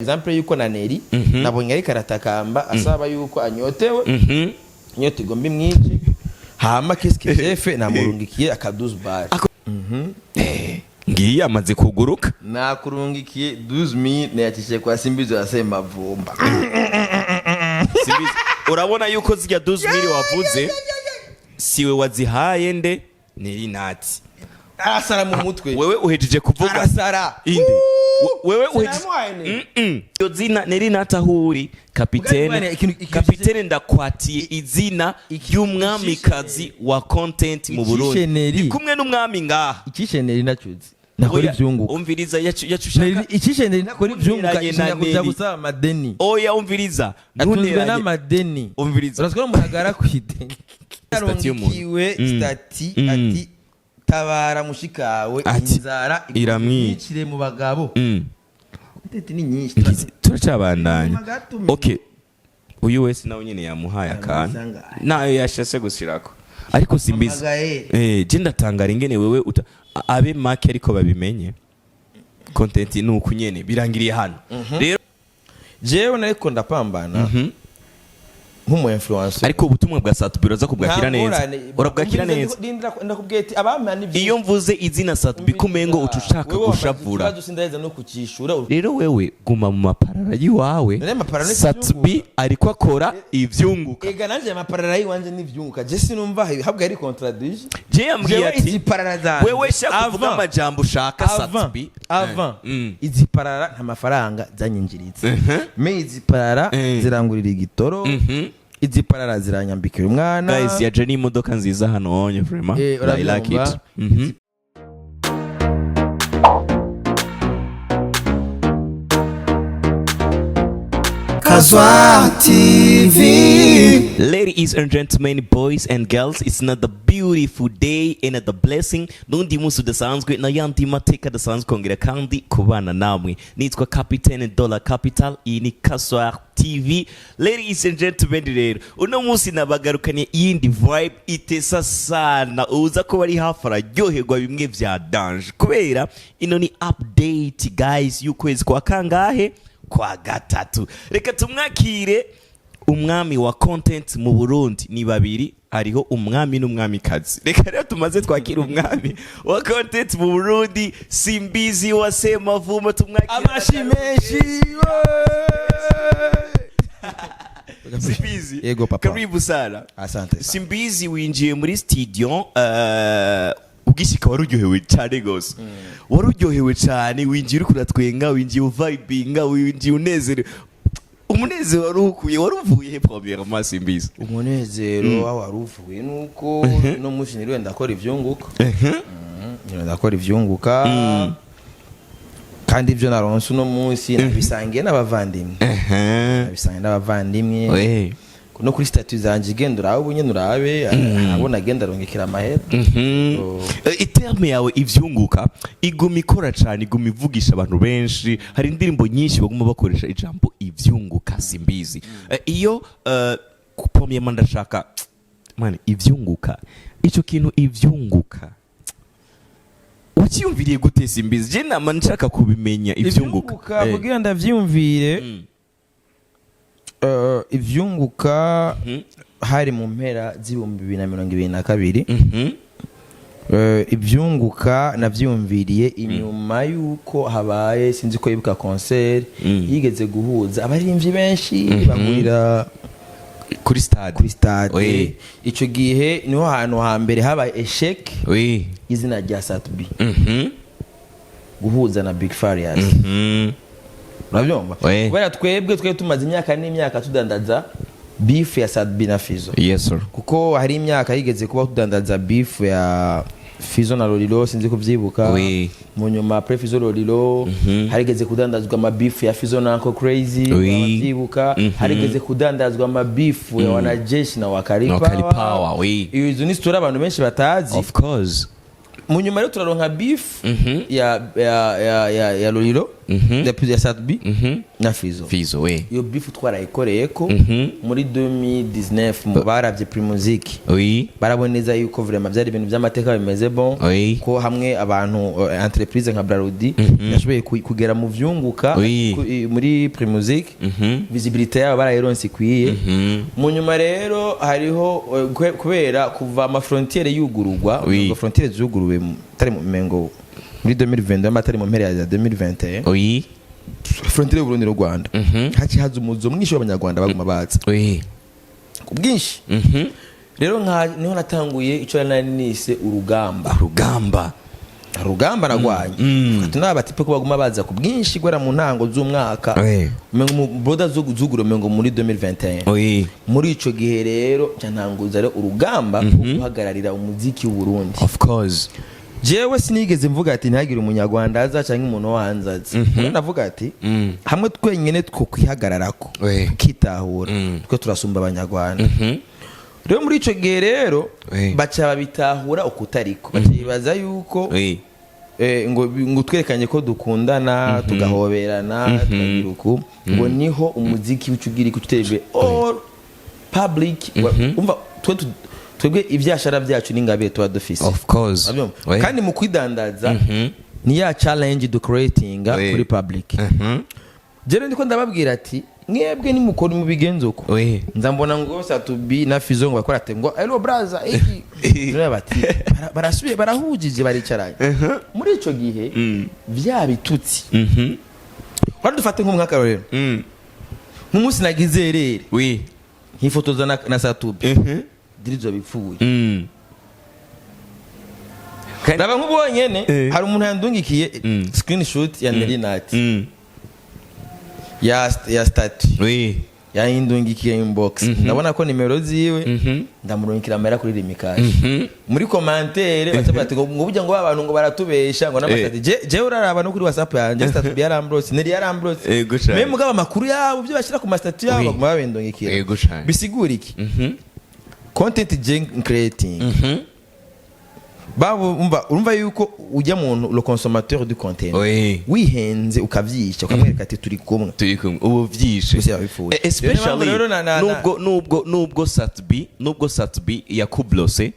Example yuko na Nelly nabonye ari karatakamba asaba yuko anyotewe nyote gombi mwinshi hama kiski jefe namurungikiye akaduze bar ngiye amaze kuguruka nakurungikiye 12000 nayatishye kwa Simbizi asema vumba Simbizi urabona yuko zirya 12000 wavuze siwe wazihaye nde Nelly nati arasara mu mutwe wewe uhejeje kuvuga arasara inde wewe uhejeje yo zina Nelly natahuri kapitene ndakwatiye izina y'umwamikazi wa content mu Burundi kumwe n'umwami ngaha ikishe Nelly nacuze nakora ivyunguka umviriza yacushaka ikishe Nelly nakora ivyunguka kuja gusaba madeni oya umviriza ntunera n'amadeni umviriza urazwa muhagara kwideni yarongikiwe stati ati tabara mushikawe inzara iramwicire mu bagabo ndetse ni nyinshi turacabandanya okay uyu wese nawe nyine yamuhaye akana nayo yashase gushirako ariko Simbizi je ndatangara ingene wewe abe make ariko babimenye content nuko nyene birangiriye hano rero jewe nariko ndapambana nk'umu influencer ariko ubutumwa bwa Satubiro za kubwakira neza urabwakira neza ndakubwiye ati abamana ibyo iyo mvuze izina Satubiro kumengo utushaka gushavura ndaheza no kucishura rero wewe guma mu maparara yiwawe Satubiro ariko akora ivyunguka ega nanje amaparara yiwanje n'ivyunguka je sinumva habwa ari contradiction je yambwiye ati izi parara zanjye wewe shaka kuvuga amajambo ushaka Satubiro izi parara nta mafaranga zanyinjiritse me izi parara zirangurira igitoro izi parara ziranyambikira umwana guys yaje ni imodoka nziza hano onye vraiment I like it Casoar TV. Ladies and gentlemen, boys and girls, it's another beautiful day and another blessing. Nundi musu dasanzwe na yandi mateka dasanzwe kongera kandi kubana namwe. Nitwa Capitaine Dollar Capital ini Casoar TV. Ladies and gentlemen, rero uno musi nabagarukanye yindi vibe itesa sana. Uza ko bari hafi araryoherwa bimwe vya danger. Kubera ino ni update guys y'ukwezi kwa kangahe kwa gatatu. Reka tumwakire umwami wa content mu Burundi ni babiri ariho umwami n'umwamikazi. Reka rero tumaze twakira umwami wa content mu Burundi Simbizi wasema vuma tumwakire amashimeshi Simbizi yego papa karibu sana asante Simbizi winjiye muri studio ugishika waruryohewe cyane gose waruryohewe cyane winjiye uri kuratwenga winjiye uvibinga winjiye unezero umunezero warukuye waruvuye he premièrement Simbizi umunezero waruvuye nuko no mushi niriwe ndakora ivyunguka ndakora ivyunguka kandi ibyo naronse no munsi nabisangiye n'abavandimwe nabisangiye n'abavandimwe no kuri statut zanje genda urabe bunye nurabe abona genda rongekera amahera iterme yawe ivyunguka iguma ikora cyane iguma ivugisha abantu benshi hari indirimbo nyinshi baguma bakoresha ijambo ivyunguka Simbizi iyo kupomye mandashaka man ivyunguka ico kintu ivyunguka ukiyumviriye gute Simbizi je nama nshaka kubimenya ivyunguka kugira ndavyumvire ivyunguka hari mu mpera z'ibihumbi 2022 ivyunguka navyumviriye inyuma yuko habaye sinzi ko yibuka concert yigeze guhuza abarimvyi benshi bagurira kuri stade ico gihe niho hantu hambere habaye eshek izina rya Satbi guhuza na Big Farious urabyumva kubera twebwe tumaze imyaka n'imyaka tudandaza beef ya Satbi na Fizo yes sir kuko hari imyaka yigeze kuba tudandaza beef ya Fizo na Lolilo sinzi kuvyibuka mu nyuma pre Fizo Lolilo harigeze kudandazwa ama beef ya Fizo na Uncle Crazy bavyibuka harigeze kudandazwa ama beef ya wanajeshi na wakaripa izo ni story abantu benshi batazi of course mu nyuma rero turaronka beef ya Lolilo depuis ya Satbi na Fizo we iyo beef twarayikoreye ko muri 2019 mu baravye Primusic oui baraboneza yuko vraiment byari ibintu by'amateka bimeze bon ko hamwe abantu entreprise nka Brarudi yashoboye kugera mu vyunguka muri Primusic visibilité yabo barayironse kwiye mu nyuma rero hariho kubera kuva ama frontiere yugururwa ama frontiere zuguruwe tari mu mengo muri 2022 amatari mu mpera ya 2021 oui frontiere y'Uburundi n'u Rwanda haci haza umuzo mwinshi w'abanyarwanda baguma baza oui kubwinshi rero niho natanguye ico nise urugamba nagwanye tuna abatipe ko baguma baza kubwinshi gwera mu ntango z'umwaka mengo boda zuguro mengo muri 2021 muri ico gihe rero cyantanguza rero urugamba guhagararira umuziki w'u Burundi of course jewe sinigeze mvuga ati ntihagire umunyarwanda aza canke umuntu wahanzaze navuga ati hamwe twenyene two kwihagararako kitahura twe turasumba abanyarwanda rero muri ico gihe rero baca babitahura ukutariko bacibaza yuko ngo twerekanye ko dukundana tugahoberana tukagira uku ngo niho umuziki w'icugiri kuteje all public umva twebwe ivyashara byacu n'ingabe tuba dufise of course kandi mu kwidandaza ni ya challenge do creating kuri public jere ndiko ndababwira ati mwebwe ni mukora mu bigenzo ko nzambona ngo Satubi na Fizo ngo bakora ate ngo hello brother iki bati barasubiye barahujije baricaranye muri ico gihe vya bitutsi wari dufate nk'umwaka rero nk'umunsi nagize rere nkifotoza na Satubi dirizo bipfuye Naba nk'ubonyene hari umuntu yandungikiye screenshot ya Nelly N ya stati ya indungikiye inbox ndabona ko nimero ziwe ndamurungikira amera kuri rimikaje muri commentaire batabati ngo burya ngo abantu ngo baratubesha ngo namatati je uraraba no kuri WhatsApp yanje stati ya Rambros Nelly ya Rambros meme mugaba makuru yabo byo bashira ku mastati yabo baguma babendungikira bisigura iki content creating Babu umva yuko ujya muntu le consommateur du contenu wihenze ukavyisha ukamwereka ati turi kumwe ubu vyishe especially nubwo Satbi yakublose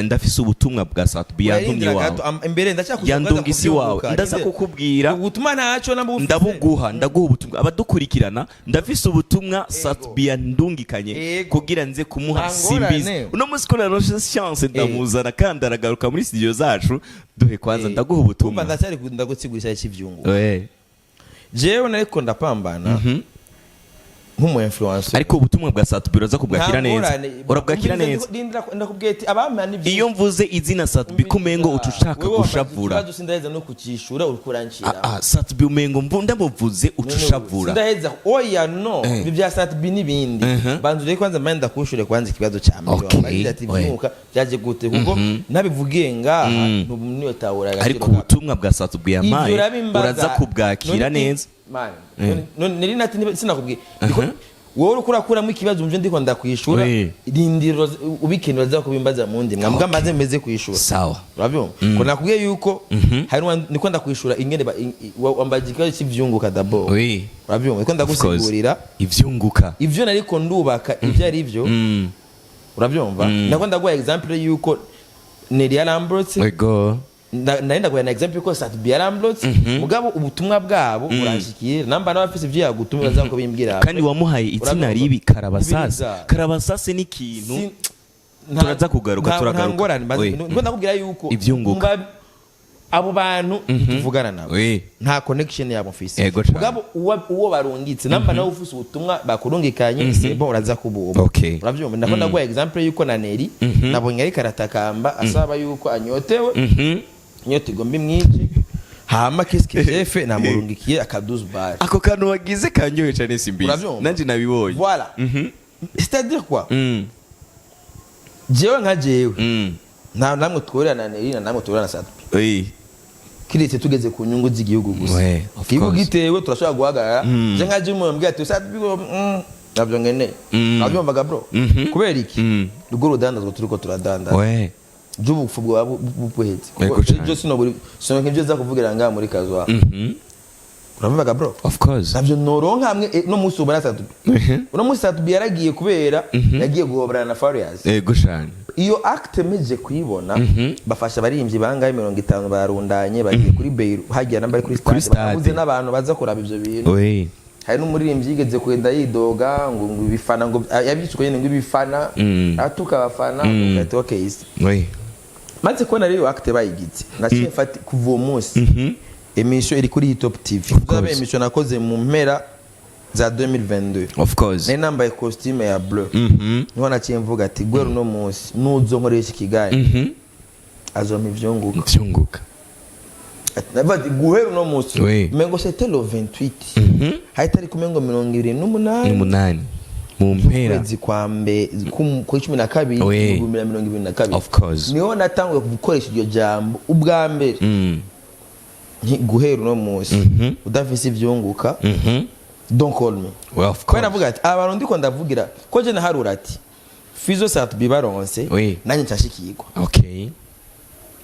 ndafise ubutumwa bwa Satbi yantumye wawe imbere ndacyakuza yandungisi wawe ndaza kukubwira ubutuma naco ndaguha ubutumwa abadukurikirana ndafise ubutumwa Satbi yandungikanye kugira nze kumuha Simbizi uno musi ko na chance ndamuzana kandi aragaruka muri studio zacu duhe kwanza ndaguha ubutumwa ndacyari ndagutsigurisa icy'ivyungu jewe nariko ndapambana nk'umu influencer ariko ubutumwa bwa Satbi uraza kubwakira neza urabwakira neza ndakubwiye ati abamana ivyo iyo mvuze izina Satbi kumengo ucushaka gushavura bazo sindaheza no kukishura urikuranshira Satbi umengo ndamuvuze ucushavura sindaheza oya no bibya Satbi nibindi banzure kwanza manda kushure kwanza ikibazo cyamwe bagira ati vyuka byaje gute kuko nabivugiye nga niyo tawura ariko ubutumwa bwa Satbi yamaye uraza kubwakira neza Nelly N sinakubwiye wowe ukurakuramo ikibazo umje ndiko ndakwishura irindiro ubikene baza kubimbaza mu ndi mwambwa mbaze meze kwishura sawa urabyo ko nakubwiye yuko hari niko ndakwishura ingene wambaje ikibazo cy'ivyunguka dabo urabyo niko ndagusigurira ivyunguka ivyo nariko ndubaka ivyo ari byo urabyumva nako ndaguha example yuko Nelly N naenda kwa example ko Satbi Ramblos mugabo ubutumwa bwabo burashikira namba n'abafise ivyo yagutumira bazako bimbwira kandi wamuhaye itsina ribi karabasase ni kintu turaza kugaruka ngo ndakubwira yuko abo bantu tuvugana nabo nta connection yabo mfise mugabo uwo barungitse namba nawe ufise ubutumwa bakurungikanye sebo uraza kububa uravyumva ndakunda kwa example yuko na Nelly nabonye ari karatakamba asaba yuko anyotewe nyote gombi mwiki hama kiske jefe namurungikiye akaduzu bar ako kantu wagize kanyoye cyane Simbizi nanje nabibonye voilà c'est-à-dire quoi jewe nka jewe namwe tworera na Nelly namwe tworera na Satbi kiretse tugeze ku nyungu z'igihugu gusa igihugu gitewe turashobora guhagarara je nka jimo mbwiye ati Satbi nabyo ngene nabyumvaga bro kubera iki rugo rudandazwa turiko turadandaza jubu fubwa bupuhetse je sino nk'ibyo za kuvugira nga muri Casoar uravuga bro of course navyo noronka hamwe no musi ubara satatu uno musi satatu yaragiye kubera yagiye guhoberana na Farias gushana iyo acte meje kuyibona bafasha abarimvyi bangaye 50 barundanye bagiye kuri Beiru hagiye namba kuri stade bavuze n'abantu baza kuraba ivyo bintu hari n'umuririmbyi yigeze kwenda yidoga ngo ibifana ngo yabitswe nyene ngo ibifana atuka abafana ati okay maze kubona rero acte bayigize naciye mfati kuva uwo munsi emission iri kuri Top TV zabe emission nakoze mu mpera za 2022 of course ne nambaye costume ya bleu niho naciye mvuga ati gwero no munsi nuzo nkoresha ikigaye azoma ivyunguka nabati guhera no munsi mengo c'était le 28 haitari kumengo 28 mu mpera zikwambe ku 12 2022 of course niho natanguye gukoresha iryo jambo ubwa mbere guhera no munsi udafise ivyunguka don't call me well of course navuga ati abantu ndiko ndavugira ko je naharura ati fizo sat bibaronse nanye cyashikirwa okay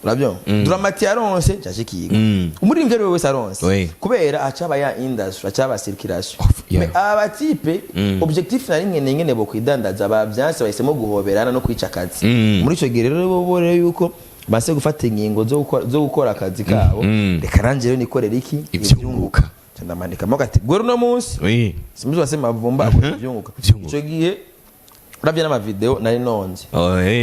urabyo dramati yaronse cyashikirwa umuririmbyi ari wese aronse kubera acaba ya industry acaba circulation aba type objectif nari ngene bo kwidandaza abavyanse bahisemo guhoberana no kwica akazi muri ico gihe rero bo yuko base gufata ingingo zo gukora akazi kabo reka ranjero nikorera iki ivyunguka ndamanika mugati gwero no munsi simbizo basema vumba ivyunguka ico gihe uravye n'ama video nari nonze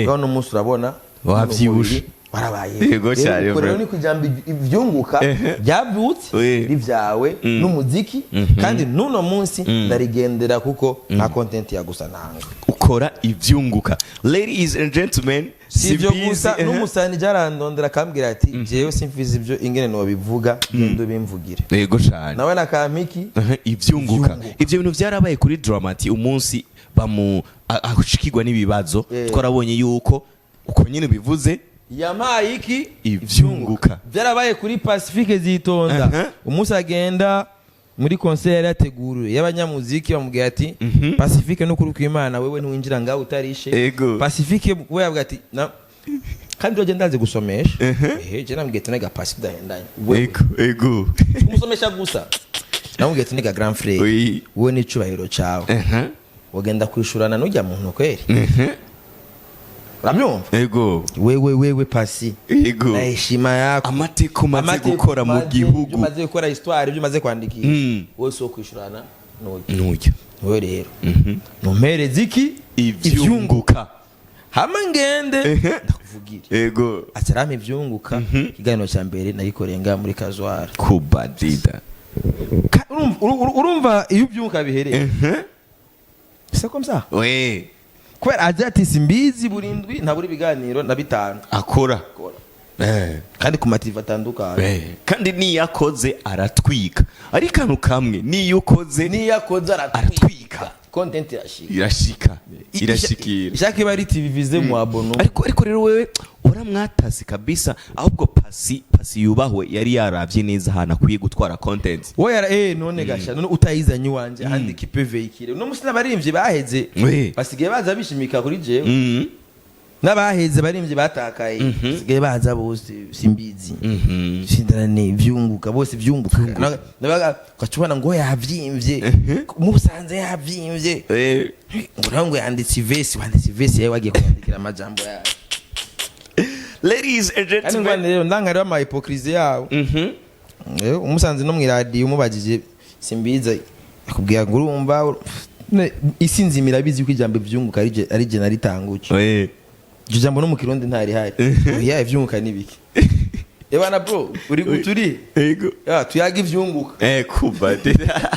no munsi urabona wavyibushe barabaye yego cyane bro rero ni kujamba ivyunguka byabyutse rivyawe n'umuziki kandi nuno munsi ndarigendera kuko nta content ya gusa nanga ukora ivyunguka ladies and gentlemen sivyo gusa n'umusani jarandondera kambwira ati jewe simfize ivyo ingene no bivuga ndo bimvugire yego cyane nawe nakamiki ivyunguka ivyo bintu byarabaye kuri dramati umunsi bamu ashikirwa n'ibibazo twarabonye yuko uko nyine bivuze yamaye iki ivyunguka byarabaye kuri Pacifique zitonda umunsi agenda muri concert yateguruye y'abanyamuziki bamubwiye ati Pacifique no kuri kwimana wewe ntiwinjira ngaho utarishe Pacifique we yavuga ati kandi roje ndaze gusomesha je namubwiye ati nega Pacifique dahendanye ego umusomesha gusa namubwiye ati nega grand frère wewe ni cubahiro cawe wagenda kwishurana n'ujya muntu kweri Ramyo ego wewe pasi ego na heshima yako amateko maze gukora mu gihugu maze gukora histoire byo maze kwandikira wowe so kwishurana n'ujya wowe rero numpereze iki ivyunguka hama ngende ndakuvugire ego atarame ivyunguka kiganiro cya mbere narikorenga muri Casoar kubadida urumva iyo ivyunguka bihereye c'est comme ça kwera aje ati Simbizi burindwi nta buri biganiro na bitanu akora kandi ku mativa atandukanye kandi niyakoze aratwika ari kanu kamwe niyakoze aratwika content irashikira ishaka bari TV vize mu abono ariko rero wewe uramwatasi kabisa ahubwo pasi yubahwe yari yaravye neza hana kwiye gutwara content we yara none gasha none utayizanye wanje handi kipe veikire no musina barimvye baheze basigaye baza bishimika kuri jewe n'abaheze barimvye batakaye basigaye baza bose Simbizi shindarane ivyunguka bose ivyunguka nabaga kwacubana ngo yavyimvye musanze yavyimvye ngo yanditse vesi yawe wagiye kwandikira amajambo yawe ladies and gentlemen rero ndangari ama hypocrisy yawo umusanze no mwiradi umubagije Simbizi akubwira ngo urumva isinzi mirabizi ko ijambo ivyunguka ari je naritanguke Jujambo no mu Kirundi ntari hari ya ivyunguka nibiki ebana bro uri guturi ego tuyaga ivyunguka kubadira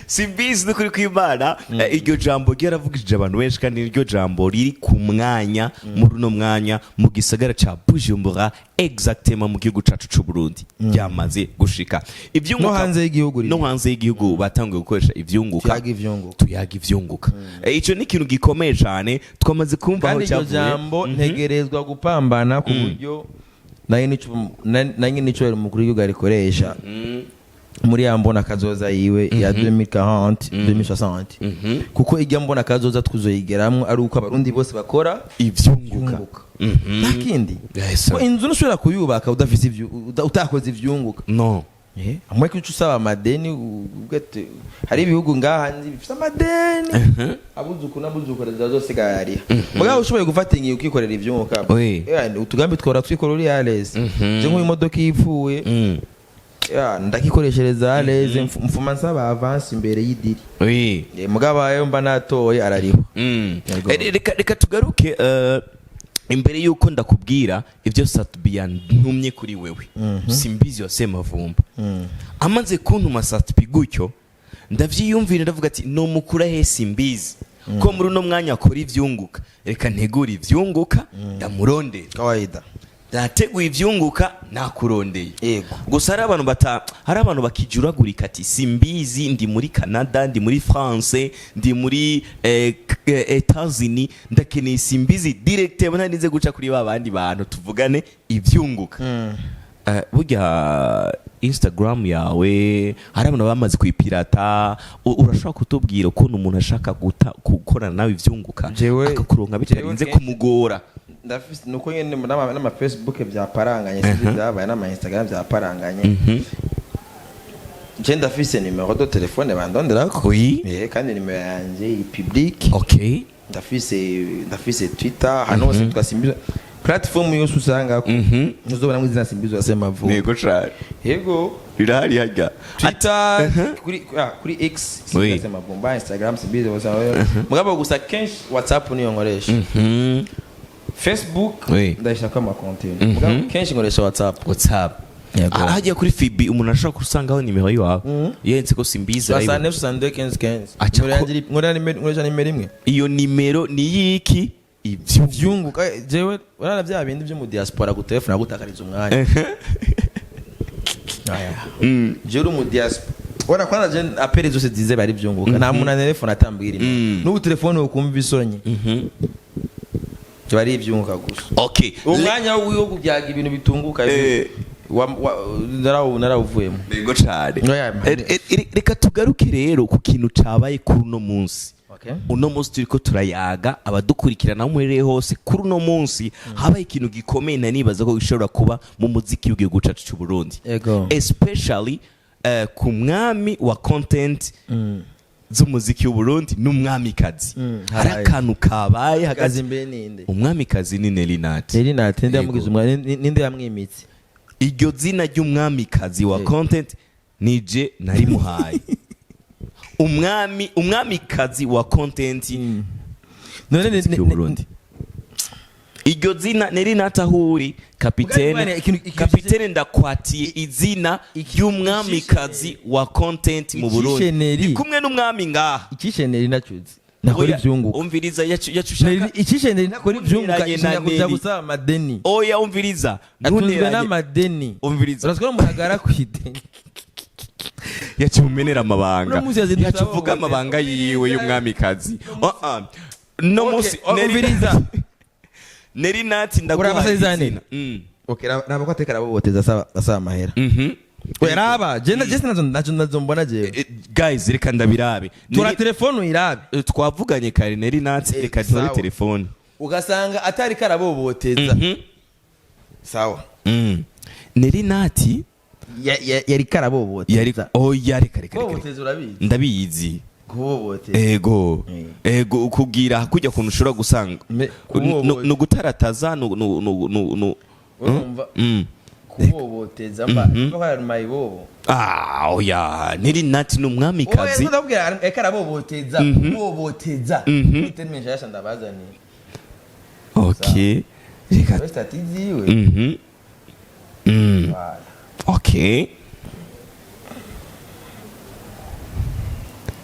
Simbizi n'ukuri kw'Imana iryo jambo ryaravugije abantu benshi kandi iryo jambo riri ku mwanya muri no mwanya mu gisagara ca Bujumbura exactement mu gihugu cacu c'u Burundi byamaze gushika ivyunguka no hanze y'igihugu batangiye gukoresha ivyunguka tuyaga ivyunguka ico ni ikintu gikomeye cyane twamaze kumva aho cyavuye kandi iryo jambo ntegerezwa gupambana ku buryo naye nico umukuru w'igihugu arikoresha muri ya mbona kazoza yiwe ya 2040 2060 kuko ijya mbona kazoza tuzoyigeramwe ari uko abarundi bose bakora ivyunguka nakindi ko inzu nushobora kuyubaka udafise utakoze ivyunguka no amwe ko usaba amadeni ugate hari ibihugu ngaha bifite amadeni abuzuku zose gari mugabo ushoboye gufata ingiye ukikorera ivyunguka utugambi twora twikora uri alez je nk'uyu modoka ipfuye ndakikoreshereza alez mfuma nsaba avance imbere y'idiri mugabo ayo mba natoye arariho reka tugaruke imbere yuko ndakubwira ivyo Satubia ntumye kuri wewe Simbizi wasema vumba amaze kuntuma Satubia gutyo ndavyiyumvira ndavuga ati no mukura he Simbizi ko muri no mwanya akora ivyunguka reka ntegura ivyunguka ndamurondera kawaida ndateguye ivyunguka nakurondeye yego gusa hari abantu bakijuragurika ati Simbizi ndi muri Canada ndi muri France ndi muri États-Unis ndakeneye Simbizi direct nanize guca kuri babandi bantu tuvugane ivyunguka burya Instagram yawe hari abantu bamaze kwipirata urashaka kutubwira ukuntu umuntu ashaka gukorana nawe ivyunguka akakuronka bitarinze kumugora ndafise nuko nyene n'ama Facebook byaparanganye byabaye n'ama Instagram byaparanganye je ndafise numéro de téléphone bandonderako kandi numéro yanje public ndafise Twitter hano se twasimbiza platform yose usanga uzobona mu izina Simbizi wasema vuba yego cyane yego birahari hajya Twitter kuri X wasema bomba Instagram Simbizi wasema mugabo gusa kenshi WhatsApp niyo nkoresha Facebook ndashaka ama content mugabo kenshi nkoresha WhatsApp hajya kuri Fibi umuntu ashaka kusangaho nimero yawe yenze ko Simbizi ari 69 nkoresha nimero imwe iyo nimero ni yiki ivyunguka jewe urana bya bindi byo mu diaspora gutelefona gutakariza umwanya je uri mu diaspora ora kwana je apere zose zize bari vyunguka nta muntu telefone atambwira n'ubu telefone ukumva isonye je bari ivyunguka gusa umwanya wo kubyaga ibintu bitunguka narawuvuyemo yego cyane reka tugaruke rero ku kintu cabaye kuri uno munsi uno munsi turiko turayaga abadukurikirana muri hose kuri uno munsi habaye ikintu gikomeye nibaza ko gishobora kuba mu muziki w'igihugu cacu cy'u Burundi especially ku mwami wa content z'umuziki w'u Burundi n'umwamikazi hari akantu kabaye hagaze imbere ninde umwamikazi ni Nelly N ninde yamugize ninde yamwimitse iryo zina ry'umwamikazi wa content nije nari muhaye umwamikazi wa content none Burundi iryo zina Nelly Natahuri kapitene ndakwatiye izina ry'umwamikazi wa content mu Burundi ni kumwe n'umwami ngaha ikisheneri nacuze nakora ivyunguka umviriza yacushaka ikisheneri nakora ivyunguka ishaka gusaba amadeni oya umviriza ntunera n'amadeni umviriza urazwa muhagara kwideni yacumenera amabanga yacuvuga amabanga yiwe y'umwamikazi no musi umviriza Nelly Nati ndaguhaye okay nabo kwateka raboteza asaba mahera we raba je nazo mbona je guys reka ndabirabe tura telefone uyirabe twavuganye kare Nelly Nati reka tura telefone ugasanga atari karaboboteza sawa Nelly Nati yari karaboboteza yari kare boboteza urabizi ndabizi kuboboteza ego kugira kujya kuntu ushobora gusanga no gutarataza no kuboboteza mba hari mayibobo oya Nelly Nati n'umwamikazi oya ndabwira karaboboteza kuboboteza itemeje yasha ndabazaniye okay reka statiziwe okay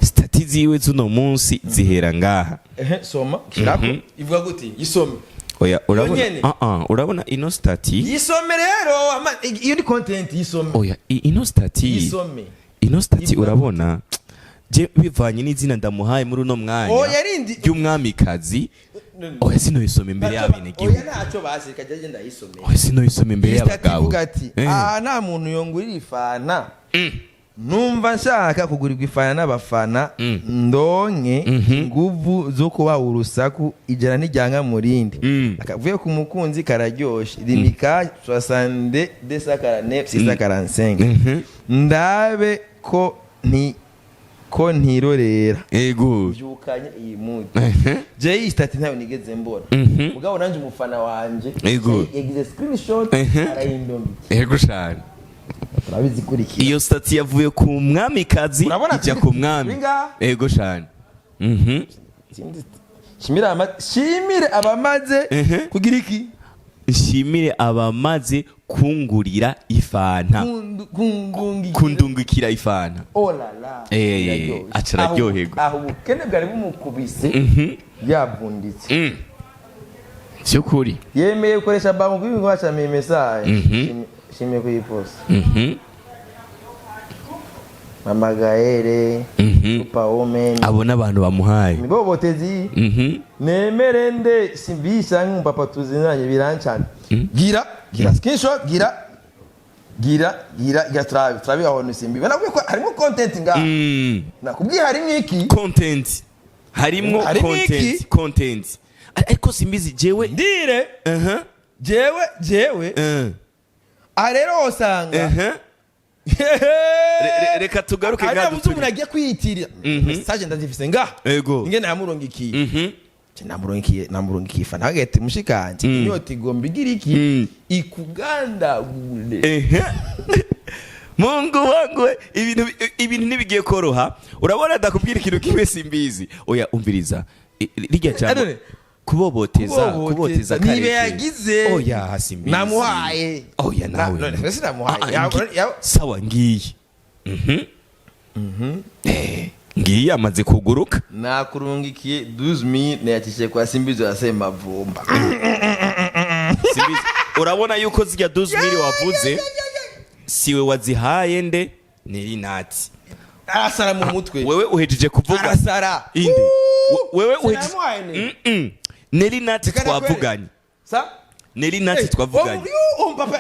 stati ziwe zuno munsi zihera ngaha soma kirako ivuga guti isome oya urabona ino stati isome rero iyo ni content isome oya ino stati isome ino stati urabona je bivanye n'izina ndamuhaye muri uno mwanya oya rindi y'umwamikazi oya sino isome imbere y'abene gihugu oya ntacyo basika je ndayisome oya sino isome imbere y'abagabo nta muntu yongurira ifana numva nshaka kugurirwa ifana n'abafana ndonke inguvu zo kuba urusaku ijana n'ijyanga mu rindi akavuye ku mukunzi kararyoshe rimika 62 249 645 ndabe ko ntirorera ego byukanye iyi mood je stati ntayo nigeze mbona mugabo nanje umufana wanje ego yagize screenshot arayindombi ego cyane turabizikurikira iyo stati yavuye ku mwamikazi ijya ku mwami ego cyane shimire abamaze kugira iki shimire abamaze kungurira ifanta kundungikira ifanta oh la la acararyoherwa aho ubukene bwari bumukubise yabunditse cyukuri yemeye gukoresha banki kwibingo hacamiye message shimye kuyiposta Mama Gaere Super Woman abona abantu bamuhaye mibobotezi nemerende simbisa nk'umupapa tuzinanye birancana gira screenshot gira trabi aho nusimbi banavuye ko harimo content nga nakubwiye harimo iki content ariko simbizi jewe ndire jewe arero osanga reka tugaruke gato turi umuntu agiye kwiyitirira message ndazifise nga ego ingene yamurongikiye namurongikiye fana hagati mushikanje inoti igomba igira iki ikugandagure Mungu wangu ibintu nibigiye koroha urabona ndakubwira ikintu kimwe simbizi oya umviriza rijya cyane kuboteza kare nibe yagize oya hasimbizi namuhaye oya nawe none namuhaye sawa ngiye ngiye amaze kuguruka nakurungikiye 12000 nayakishe kwa Simbizi yasema vumba Simbizi urabona yuko zijya 12000 wavuze siwe wazihaye nde Nelly Nati arasara mu mutwe wewe uhejeje kuvuga arasara inde wewe uhejeje Nelly Nati twavuganye sa Nelly Nati twavuganye papa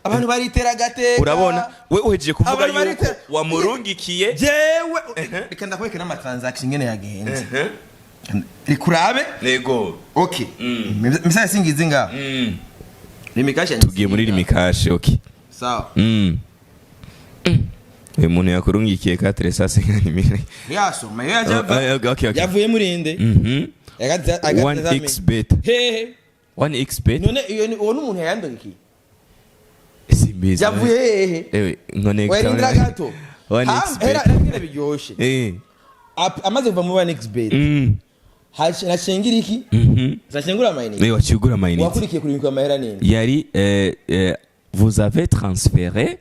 abantu baritera gateka urabona we uhejeje kuvuga yuko wamurungikiye jewe reka ndakweke n'ama transaction ngene yagenze rikurabe nego okay misale singize nga limikashe tugiye muri limikashe okay sawa umuntu yakurungikiye ka 350 yasoma okay yavuye muri inde agata 1x bet 1x bet none uwo n'umuntu yandongikiye Simbizi yavuye hehe ewe nkone werindira gato 1x bet era biryoshe amaze kuva mu 1x bet hashengira iki zashengura amayinite ewe wachigura amayinite wakurikiye kurinka amahera nini yari vous avez transféré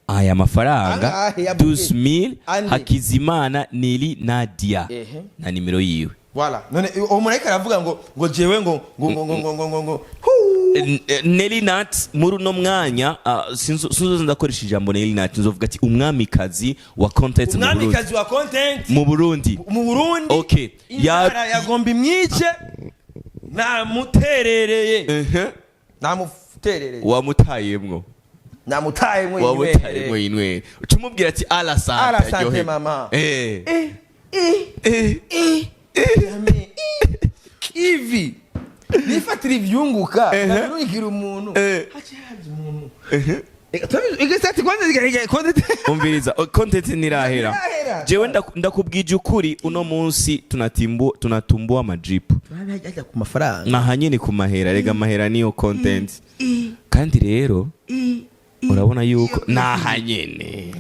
aya mafaranga 12000 Hakizimana Nelly Nadia na nimero yiwe voilà none umuntu aravuga ngo jewe ngo Nelly Nat muri no mwanya sinzo ndakoresha ijambo Nelly Nat nzovuga ati umwamikazi wa content mu Burundi okay yagomba imwice namuterereye wamutayemwo inwe ucumubwira ati alasante mama ivi nifatira ivyunguka narugira umuntu hakihaje umuntu igasati kwanza umviriza content nirahera jewe ndakubwije ukuri uno munsi tunatumbua amajipu ajya ku mafaranga nahanyene ku mahera rega mahera niyo content kandi rero urabona yuko nahanyene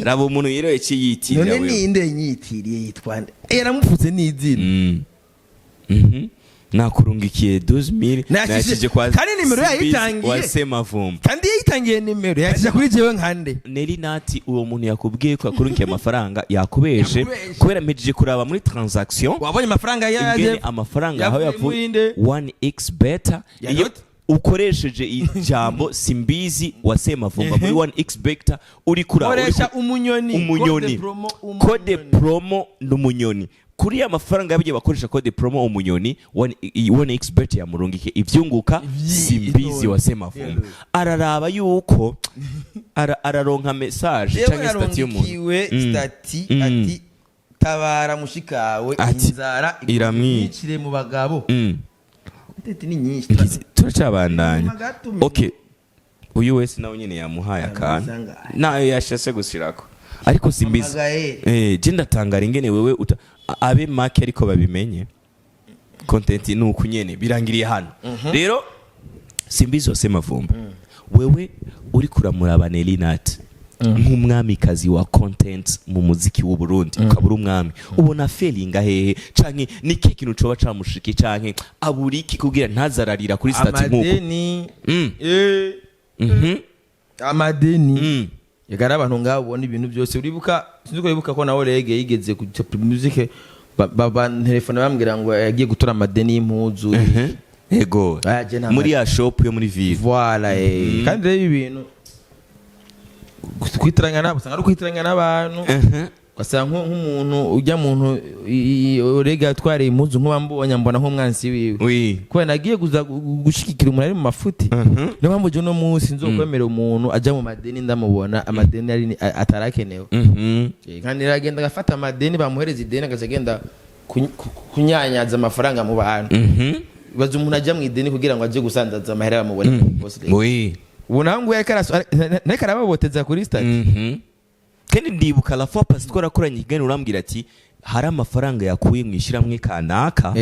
rabo umuntu yiroye cyiyitirira wewe none ninde nyitiriye yitwa yaramupfutse n'izina nakurungikiye 12000 nakije kwa kandi nimero yayitangiye wasema vumba kandi yayitangiye nimero yakije kuri jewe nkande Nelly Nati uwo muntu yakubwiye ko yakurungikiye amafaranga yakubeshe kubera mpejije kuraba muri transaction wabonye amafaranga yaje amafaranga aho yavuye 1x beta iyo ukoresheje ijambo Simbizi wasema vumba muri 1x beta uri kuraba ukoresha umunyoni code promo n'umunyoni kuri ya mafaranga y'abagiye bakoresha code promo umunyoni one expert yamurungike ivyunguka Simbizi wasema vumba araraba yuko araronka message canke statut y'umuntu statut ati tabara mushikawe inzara iramwicire mu bagabo Tete ni nyinshi turacabandanya okay uyu wese nawe nyene yamuhaye akana nayo yashase gusirako ariko Simbizi je ndatangara ingene wewe abe make ariko babimenye content nuko nyene birangiriye hano rero Simbizi wasema vumba wewe uri kuramuraba Nelly N nk'umwamikazi wa content mu muziki w'u Burundi ukabura umwami ubona feeling hehe canke ni kintu coba camushiki canke aburiki kugira ntazararira kuri statut nkuko amadeni yagara abantu ngabo ubona ibintu byose uribuka sinzi ko uribuka ko nawe rege yigeze ku music baba telefone bambwira ngo yagiye gutora amadeni y'impuzu yego muri ya shop yo muri ville voilà kandi rero ibintu kwitiranya nabo usanga ari kwitiranya n'abantu ugasanga nk'umuntu ujya muntu urega atwariye impuzu nk'ubambonye mbona nk'umwansi wiwe kubera nagiye gushikikira umuntu ari mu mafuti niyo mpamvu je no munsi nzokwemera umuntu ajya mu madeni ndamubona amadeni ari atarakenewe kandi ragenda gafata amadeni bamuhereza ideni agazagenda kunyanyaza amafaranga mu bantu baza umuntu ajya mu ideni kugira ngo aje gusandaza amahera bamubone ubunangu yareka arababoteza kuri stati kandi ndibuka la fois parce twarakoranye igani urambwira ati hari amafaranga yakuye mu ishiramwe kanaka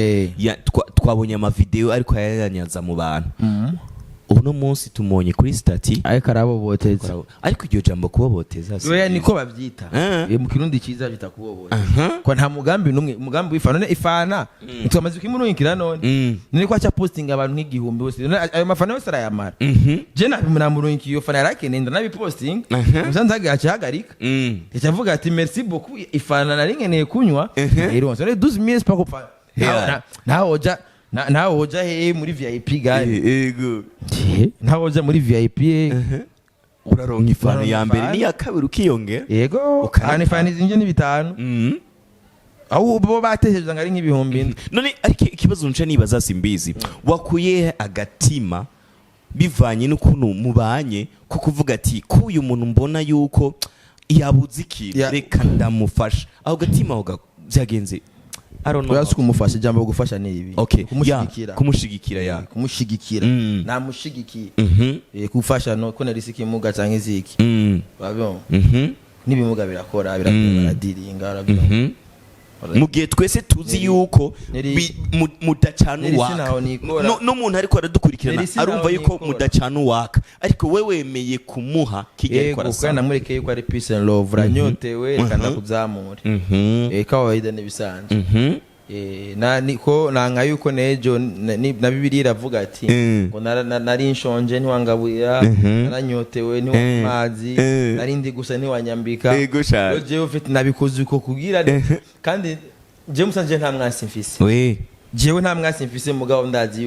twabonye ama video ariko yayanyaza mu bantu uno munsi tumonye kuri stati ariko araboboteza ariko iryo jambo kuboboteza oya niko bavyita mu kirundi ciza bita kuboboteza ko nta mugambi numwe umugambi w'ifana none ifana ntwamaze kwimurungikira none none ko acha posting abantu nk'igihumbi bose ayo mafana yose arayamara je namurungikiye iyo fana yarakene nda nabi posting musanze agahagarika yavuga ati merci beaucoup ifana nari nkeneye kunywa rero none 12000 pas ko nawe hoja he muri VIP gani yego nawe hoja muri VIP uraronka ifana ya mbere ni ya kabiri ukiyongera yego kandi ifana zinje ni 5 aho bo batejeje ngari nk'ibihumbi none ariko ikibazo nca nibaza Simbizi wakuye agatima bivanye n'ukuntu mubanye ko kuvuga ati ko uyu muntu mbona yuko yabuze ikintu reka ndamufasha aho gatima aho byagenze Urasi kumufasha ijambo gufasha ni ibi kumushigikira namushigikiye kufasha no ko nari sikimuga canke iziki babyo nibimuga birakora baradiringa urabyo mugihe twese tuzi yuko mudacana uwaka n'umuntu ariko aradukurikirana arumva yuko mudacana uwaka ariko we wemeye kumuha kigere kwa rasa kandi namureke yuko ari peace and love ranyotewe kandi kuzamura kawaida nibisanzwe niko nanga yuko nejo na Bibiliya iravuga ati ngo nari nshonje ntiwangaburira naranyotewe ntiwamazi nari ndi gusa ntiwanyambika je ufite nabikoze uko kugira kandi je musanje nta mwasi mfise jewe nta mwasi mfise mugabo ndazi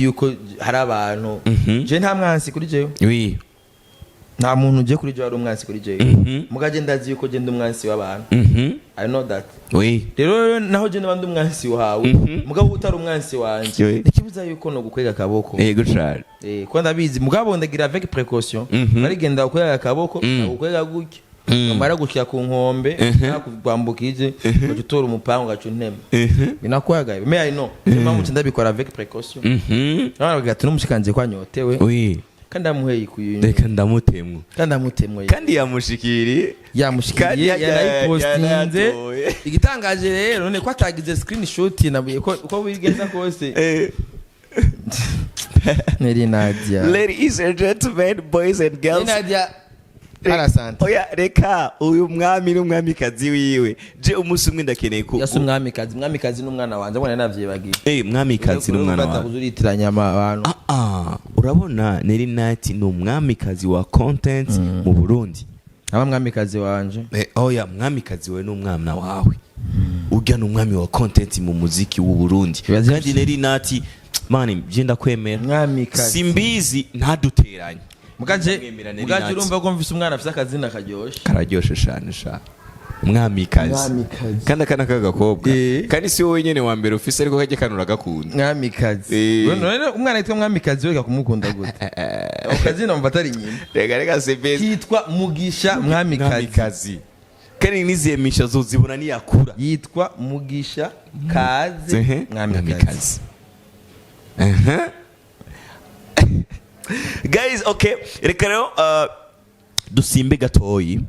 yuko hari abantu je nta mwasi kuri jewe nta muntu je kuri jewe ari umwansi kuri jewe mugaje ndazi yuko je ndi umwansi w'abantu I know that rero naho je n'abandi umwansi wawe mugabo utari umwansi wanje ikibuza yuko no gukwega akaboko yego cyane ko ndabizi mugabo ndagira avec précaution bari genda gukwega akaboko gukwega gutya mara gukya ku nkombe nakugwambukije ugitora umupango gacu nteme binakwagaye me I know mpamvu ndabikora avec précaution nabwo ati n'umushikanje kwanyotewe kandi amuheye kuyinyo reka ndamutemwe kandi yamushikiriye yarayipostinze igitangaje rero none ko atagize screenshot nabuye ko wigenza kose Nelly Nadia ladies and gentlemen boys and girls Nadia arasante oya reka uyu mwami n'umwamikazi wiwe je umunsi umwe ndakeneye ko yasu mwamikazi n'umwana wanje abona navyibagiye mwamikazi n'umwana wanje uzuritiranya abantu urabona Nelly N ni umwamikazi wa content mu Burundi mwamikazi wanje oya mwamikazi we n'umwana wawe ujya n'umwami wa content mu muziki w'u Burundi kandi Nelly N mani je ndakwemera Simbizi ntaduteranye mugaje urumva ko mvise umwana afite akazina karyoshe cyane mwamikazi kandi akana kagakobwa kandi si wowe nyene wa mbere ufise ariko kajye kanura gakunda mwamikazi none umwana yitwa mwamikazi we kumukunda gute ukazina mva atari nyina rega sebezi yitwa Mugisha mwamikazi kandi niziye misha zozibona ni yakura yitwa Mugisha kaze mwamikazi guys okay reka rero dusimbe gatoyi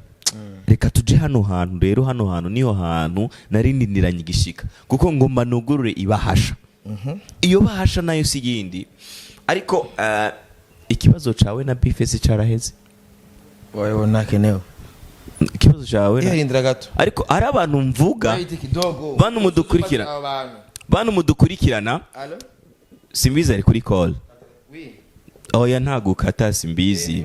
reka tuje hano hantu rero hano hantu niho hantu narindindiranye igishika kuko ngomba nugurure ibahasha iyo bahasha nayo si yindi ariko ikibazo cawe na Mufise caraheze wowe nakenewe ikibazo cawe irindira gato ariko ari abantu mvuga bantu mudukurikirana Simbizi ari kuri call oya ntago kata Simbizi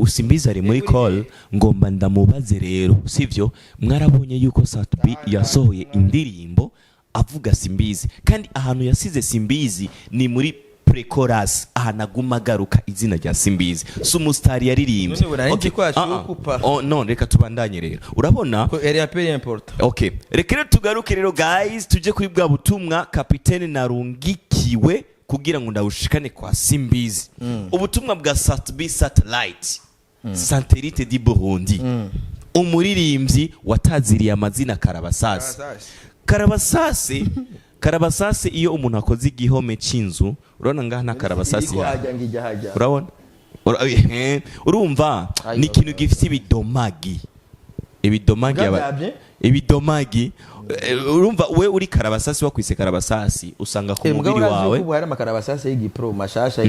Simbizi ari muri call ngomba ndamubaze rero sivyo mwarabonye yuko Satbi yasohoye indirimbo avuga Simbizi kandi ahantu yasize Simbizi ni muri pre-chorus ahanaguma garuka izina rya Simbizi sumustar yaririmbye no reka tubandanye rero urabona ko area peu important okay reka tugaruke rero guys tuje kuri bwa butumwa kapitene narungikiwe kugira ngo ndawushikane kwa Simbizi ubutumwa bwa Satbi satellite Santerite di Burundi umuririmbyi wataziriye amazina Karabasasi iyo umuntu akoze igihome cy'inzu urabona ngaha na Karabasasi urabona urumva ni ikintu gifite ibidomagi urumva we uri Karabasasi wakwise Karabasasi usanga ku mubiri wawe ubu hari amakarabasasi y'igipro mashasha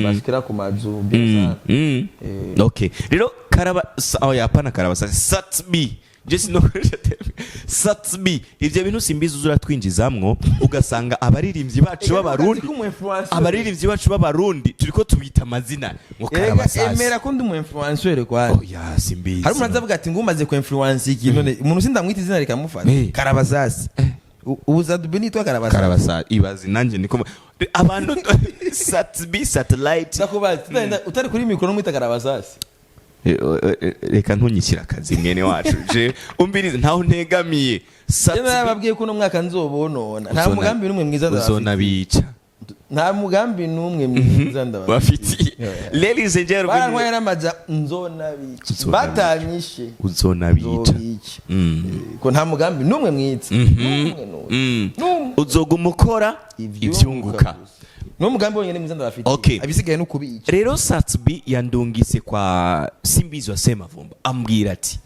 bashikira ku mazu bien okay rero yapana Karabasasi Satbi Jesse no Satbi ivyo bintu Simbizi uzura twinjizamwo ugasanga abaririmbyi bacu b'abarundi turiko tubita amazina ngo Karabasasi emera ko ndi mu influencer kwa ya Simbizi hari umuntu azavuga ati ngumaze ku influence iki none umuntu sindamwita izina rikamufata Karabasasi ubuzadube nitwa Karabasasi ibazi nanje niko abantu Satbi satellite nakubaza utari kuri mikoro mwita Karabasasi reka ntunyishyira akazi mwene wacu je umbirize ntaho ntegamiye bababwiye ko no mwaka nzobonona nta mugambi numwe mwiza uzonabica nta mugambi numwe mwiza bafiti ladies and gentlemen barangwaye n'amaja nzonabica batanyishe uzonabica ko nta mugambi numwe mwiza uzogumukora ivyunguka no mugambi wonyene mwiza ndabafite okay. abisigaye no kubica rero Satbi yandungise kwa Simbizi wasema vumba ambwira ati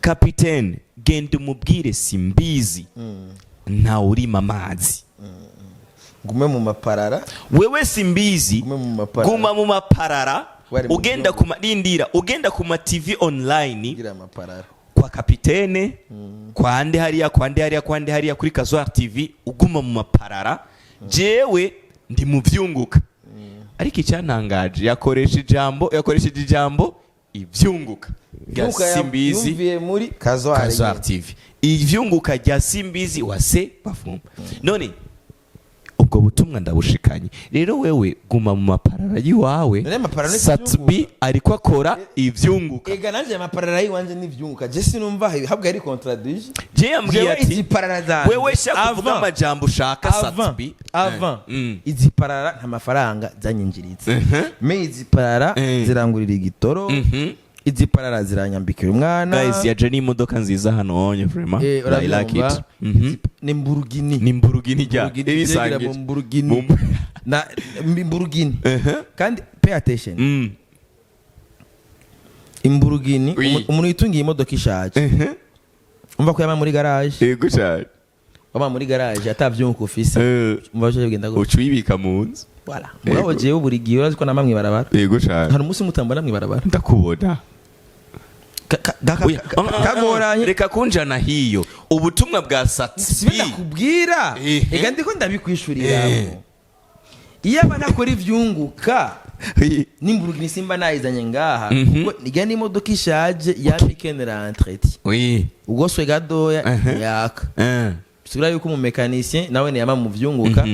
kapitene genda umubwire Simbizi nta urima amazi gume mu maparara wewe Simbizi guma mu maparara ugenda ugenda ku ma TV online gira maparara kwa kapitene kwande hariya kuri Casoar TV uguma mu maparara jewe ndi mu vyunguka ariko icyantangaje yakoresheje ijambo ivyunguka rya Simbizi yumviye muri Casoar TV ivyunguka rya Simbizi wase bafumba none ubwo butumwa ndabushikanye rero wewe guma mu maparara yiwawe Satbi ariko akora ivyunguka ega nanje amaparara yiwanje n'ivyunguka je sinumva habwa ari contradiction je yambwiye ati wewe shaka kuvuga amajambo ushaka Satbi avant izi parara nta mafaranga zanyinjiritse me izi parara zirangurira igitoro izi parara ziranyambikira umwana guys yaje ni imodoka nziza hano onye vraiment I like it ni Mburugini jya ibisangiye na Mburugini kandi pay attention Mburugini umuntu yitungiye imodoka ishaje umva ko yama muri garage yego cyane wama muri garage atavyunko ufise umva cyo bigenda go ucuyibika mu nzu voilà muraho jewe buri gihe urazi ko namwe barabara yego cyane hari umunsi mutambana namwe barabara ndakubona kagoranye reka kunjana hiyo ubutumwa bwa Satbi kubwira ega ndiko ndabikwishuriramo iyo abanakora ivyunguka n'Imburugini simba nayizanye ngaha kuko nigana imodoka ishaje yamikenera entretien ugoswe gadoya yaka sigura yuko mu mécanicien nawe ne yama mu vyunguka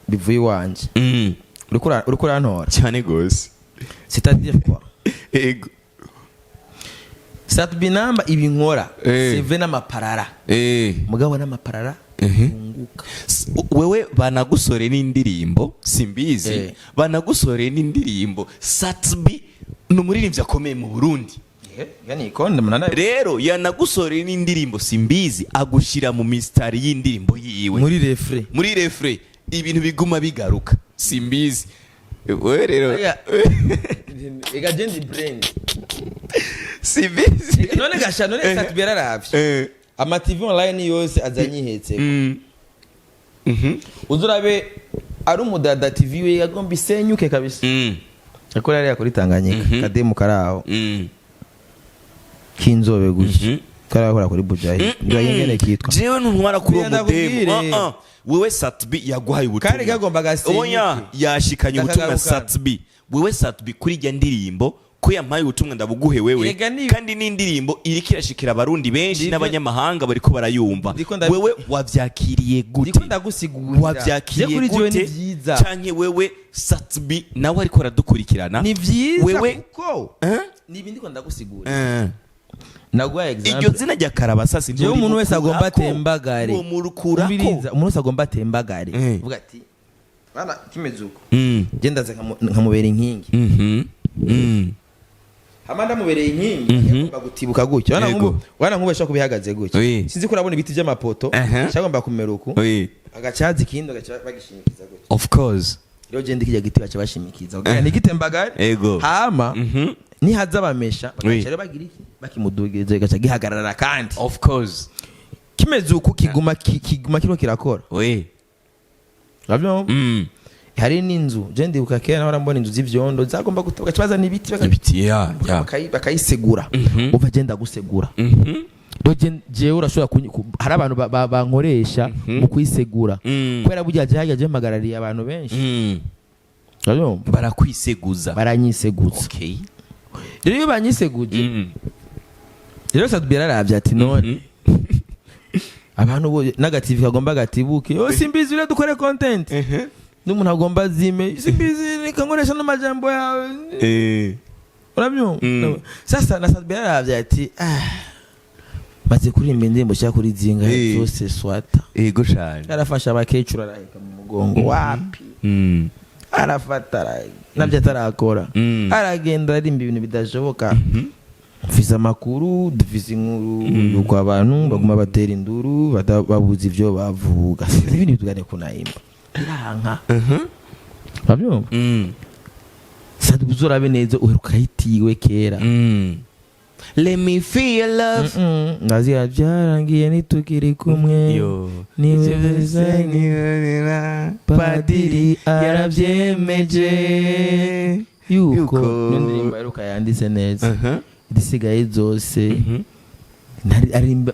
bivuye wanje uriko urantora cyane gose c'est-à-dire quoi ego Satbi namba ibinkora seve n'amaparara mugabo n'amaparara unguka wewe banagusore n'indirimbo Simbizi banagusore n'indirimbo Satbi n'umuririmbyi akomeye mu Burundi yani ikonde munana rero yanagusore n'indirimbo Simbizi agushira mu mistari y'indirimbo yiwe muri refre ibintu biguma bigaruka Simbizi wewe rero ega jendi brand Simbizi none gasha none Satbi yararavye ama TV online yose azanyihetse uzurabe ari umudada TV we yagomba isenyuke kabisa akora yari yakora Tanganyika kademu karaho kinzobe guki karakora kuri bujayi ngira yengene kitwa jewe ntwara kuri umudemu wewe Satbi yaguhaye ubutumwa kare gagomba gasenyuke oya yashikanye ubutumwa Satbi wewe Satbi kuri jya ndirimbo ko yampaye ubutumwa ndabuguhe wewe kandi n'indirimbo iriko irashikira abarundi benshi n'abanyamahanga bariko barayumva wewe wavyakiriye gute ndiko ndagusigurira wavyakiriye gute canke wewe Satbi nawe ariko aradukurikirana ni vyiza wewe kuko nibi ndiko ndagusigurira nagwa example iryo zina rya karabasasi ndio umuntu wese agomba atembagare uwo murukurako umuntu wese agomba atembagare uvuga ati bana kimezuko genda za nkamubera inkingi hamanda mubereye inkingi agomba gutibuka gutyo wana nkubesha kubihagaze gutyo sinzi ko urabona ibiti by'amapoto cyagomba kumeruko agacazi kindo bagishimikiza gutyo of course rero genda kijya giti bacha bashimikiza ubwo ni gitembagare hama ni haza bamesha bakacara bagira iki bakimudugeze gacha gihagarara kandi of course kimezuko kiguma kiro kirakora Rabyo hari n'inzu je ndibuka kera nahora mbona inzu z'ivyondo zagomba gukabaza n'ibiti bakayisegura uva genda gusegura je urashobora hari abantu bankoresha mu kuyisegura kwera burya je magarariye abantu benshi barakwiseguza baranyiseguza okay rero iyo banyiseguje rero Satbi yararavye ati none abantu bo negative kagomba gatibuke yo Simbizi ure dukore content n'umuntu agomba zime Simbizi nikankoresha n'amajambo yawe urabyo sasa na Satbi yararavye ati maze kurimba indirimbo cya kuri zinga zose swata ego cyane arafasha abakecuru araheka mu mugongo wapi arafata nabyo atarakora aragenda arimba ibintu bidashoboka mfise amakuru dufise inkuru yuko abantu baguma batera induru babuze ivyo bavuga ibintu bitugane kunayimba iranka babyo Satbi uzorabe neza uheruka hitiwe kera let me feel love ngazi byarangiye nitukiri kumwe niwe padiri yarabyemeje yuko n'indirimbo yaruka yanditse neza idisigaye zose arimba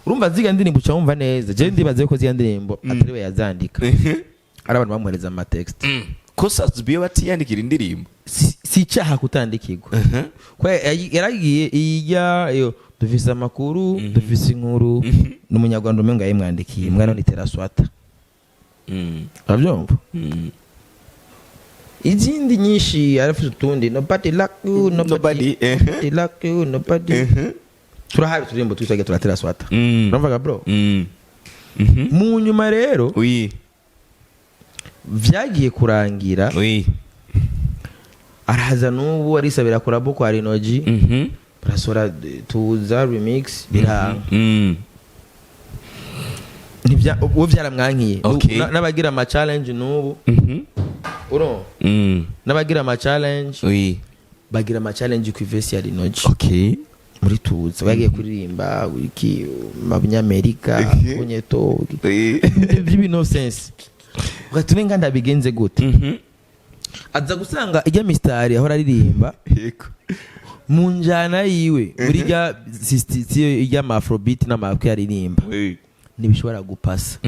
urumva ziga ndirimbo uca wumva neza je ndibaze ko ziga ndirimbo atari we yazandika ari abantu bamuhereza ama text ko Satbi batiyandikira indirimbo si cyaha kutandikirwa kwa yaragiye iyo dufise amakuru dufise inkuru n'umunyarwanda umenga yimwandikiye mwana nitera swata abyumva izindi nyinshi arafite utundi nobody like you nobody like you nobody turahabi turimbo twisage turatera swata urumva bro mu nyuma rero vyagiye kurangira araza n'ubu arisabira kurabo kwa Rinoji barasora tuza remix biranga nibya uwo byaramwankiye n'abagira ama challenge n'ubu uro n'abagira ama challenge bagira ama challenge ku verse ya Rinoji muri tuza bagiye kuririmba wiki mabinyamerika kunyeto bibi no sense ugatune nganda bigenze gute aza gusanga ijya mistari ahora aririmba mu njana yiwe muri ijya sistiyo ijya afrobeat n'amakwe aririmba nibishobora gupasa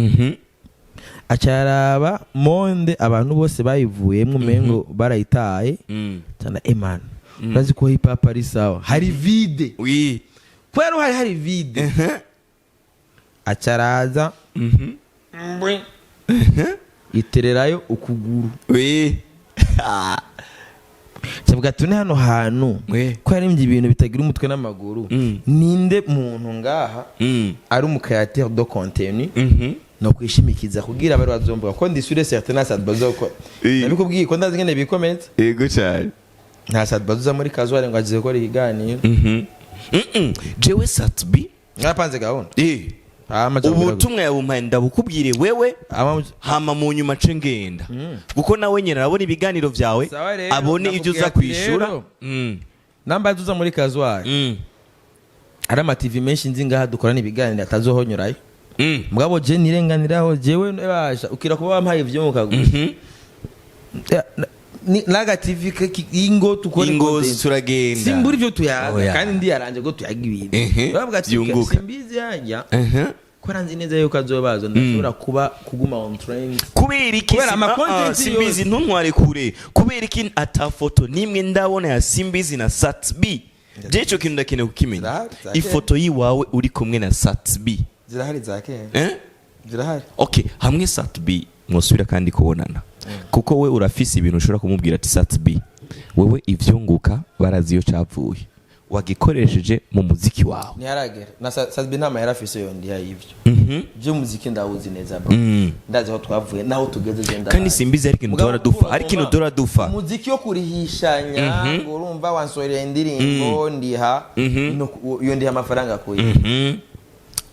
acaraba monde abantu bose bayivuyemo mengo barayitaye cyane eman urazi ko hip hop ari sawa hari vide kwero hari vide acaraza itererayo ukuguru cyavuga tune hano hantu ko yarembye ibintu bitagira umutwe n'amaguru ninde muntu ngaha ari umukreateur de contenu no kwishimikiza kugira bari bazomvuga ko ndi sure certainement ça bazokora nabikubwiye ko ndazi ngene bicomment yego cyane nta sad bazuza muri Casoar ngo agize ko ari iganiro jewe satbi ngapanze gahunda ubutumwa yabumpaye ndabukubwire wewe hama mu nyuma cengenda kuko nawe nyene arabona ibiganiro vyawe abone ivyo uza kwishura namba azuza muri Casoar ari ama TV menshi nzi ngaha dukorana ibiganiro atazohonyurayo mugabo je nirenganiraho jewe basha ukira kuba wampaye ivyo mukaguza naga TV ingo tukore ingo turagenda simburi byo tuyaga kandi ndi yaranje go tuyaga ibintu bavuga ati Simbizi yajya ko ranzi neza yuko azobazo ndashobora kuba kuguma on trend kubera iki Simbizi ntuntware kure kubera iki ata foto nimwe ndabona ya Simbizi na Satbi jecho kintu ndakene kukimenya ifoto yiwawe uri kumwe na Satbi zirahari zake zirahari okay hamwe Satbi mwosubira kandi kubonana kuko we urafise ibintu ushobora kumubwira ati Satbi wewe ivyunguka baraziyo cavuye wagikoresheje mu muziki wawe ni haragera na Satbi nta mahera afise yo ndi yivyo byo muziki ndawuzi neza bro ndazi aho twavuye naho tugeze genda kandi Simbizi ari kintu dora dufa ari kintu dora dufa muziki yo kurihishanya ngo urumva wansorera indirimbo ndiha yo ndiha amafaranga kuyi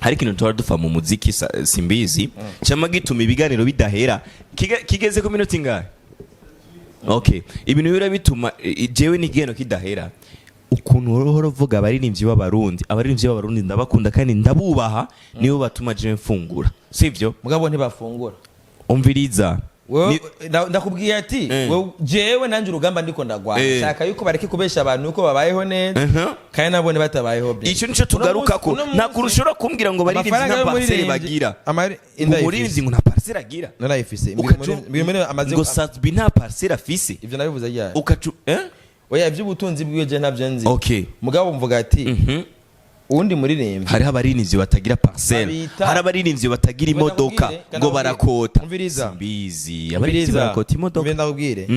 hari kintu tora dufa mu muziki Simbizi cyama gituma ibiganiro bidahera kigeze ku minota ingahe okay ibintu bira bituma jewe nigeno kidahera ukuntu rohoro vuga abaririmbyi b'abarundi ndabakunda kandi ndabubaha nibo batuma je mfungura sivyo mugabo ntibafungura umviriza ndakubwiye ati jewe nanje urugamba ndiko ndagwana shaka yuko bareke kubesha abantu uko babayeho neza kandi nabone batabayeho bye icyo nico tugaruka ko nta kurushora kumbwira ngo bari na parcelle bagira umuririmbyi ngo nta parcelle agira narayifise ngo Satbi nta parcelle afise ivyo nabivuze ryari ukacu oya ivy'ubutunzi bwiwe je navyo nzi okay mugabo mvuga ati undi muririmbi hari abaririmbyi batagira parcelle hari abaririmbyi batagira imodoka ngo barakota Simbizi abaririmbyi barakota imodoka ngenda kubwire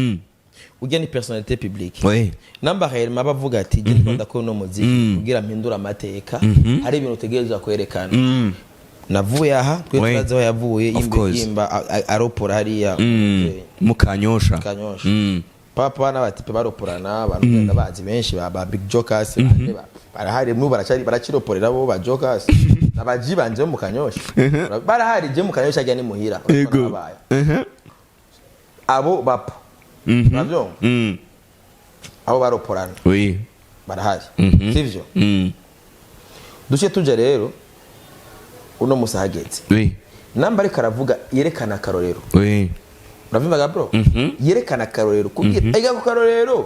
ujya ni personnalité publique namba hera bavuga ati je ndakunda ko no muziki kugira mpindura amateka hari ibintu utegereza kwerekana navuye aha twe turazo yavuye yimba aropora hariya mu Kanyosha papa n'abatipe baroporana abantu ndabazi benshi ba big jokers barahari mu barachiroporera bo ba jokers nabaji banje mu Kanyosha barahari je mu Kanyosha ajya ni muhira abo bapa navyo abo baroporana barahari sivyo duce tuje rero uno musahagetse namba ari karavuga yerekana karorero Uravyumva bro yerekana karorero kubwira ega ko karorero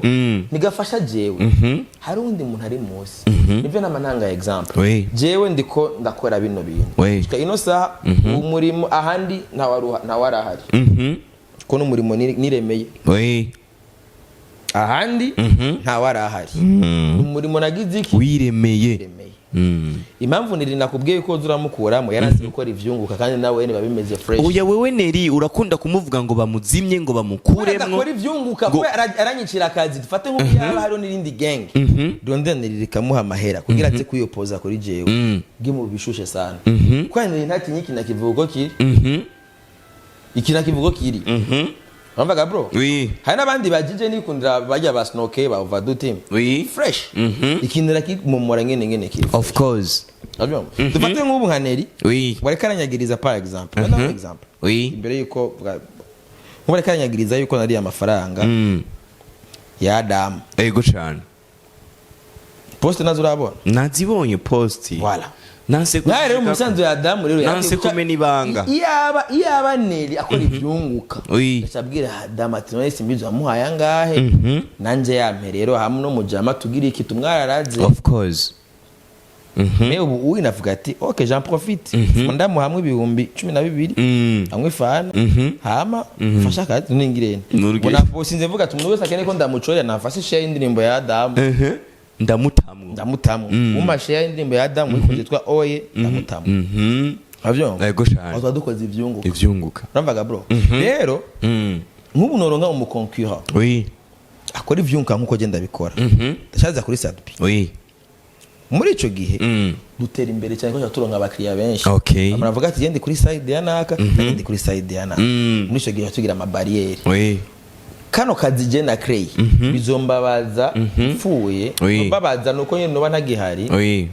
nigafasha jewe hari undi muntu ari musi nivyo namananga example jewe ndiko ndakora bino bintu ino saha umurimo ahandi nta warahari ko n'umurimo niremeye ahandi nta warahari umurimo nagize iki wiremeye impamvu niri nakubwiye ko zuramukuramo yaranze gukora ivyunguka kandi nawe niba bimeze fresh uya wewe Nelly urakunda kumuvuga ngo bamuzimye ngo bamukuremwo akora ivyunguka ko aranyicira akazi dufate nko yaba hari n'irindi gang donde Nelly kamuha amahera kugira ate kuyopoza kuri jewe gimu bishushe sana kwani nta kinyiki nakivugo kiri ikina kivugo kiri Wamvaga bro? Oui. Hari nabandi bagije nikundira bajya ba snoke ba overdo team. Oui. Fresh. Ikindira ki mumora ngene kiri. Of course. Abyo. Dufate nk'ubu nka Nelly. Oui. Barekaranyagiriza par exemple. Another example. Oui. Imbere yuko barekaranyagiriza yuko nari amafaranga. Ya Adam. Ego cyane. Post nazo urabona? Nazibonye post. Voilà. Nanse ko rero umusanzu ya Adam rero nanse kumena ibanga iyaba Nelly akora ivyunguka acabwira Adam ati none Simbizi amuhaye angahe nanje yampe rero hamwe no mujama tugira iki tumwararaze of course mais ubu inavuga ati okay j'en profite ndamu hamwe ibihumbi 12 amwe fana hama fasha kati ningirene bona posinze vuga ati umuntu wese akene ko ndamucorera nafashe share indirimbo ya Adam ndamutamu umashe ya indirimbo ya Adam wikunze twa oye ndamutamu avyo ego cyane azo dukoze ivyunguka uramvaga bro rero nk'ubu noronka umukonkura akora ivyunguka nkuko genda bikora ndashaza kuri Sadbi oui muri ico gihe dutera imbere cyane ko turonka abakiriya benshi okay amaravuga ati gende kuri side ya naka gende kuri side ya naka muri ico gihe tugira ama barriere oui kano kazi je na crey bizombabaza mfuye babaza nuko nyene noba ntagihari oui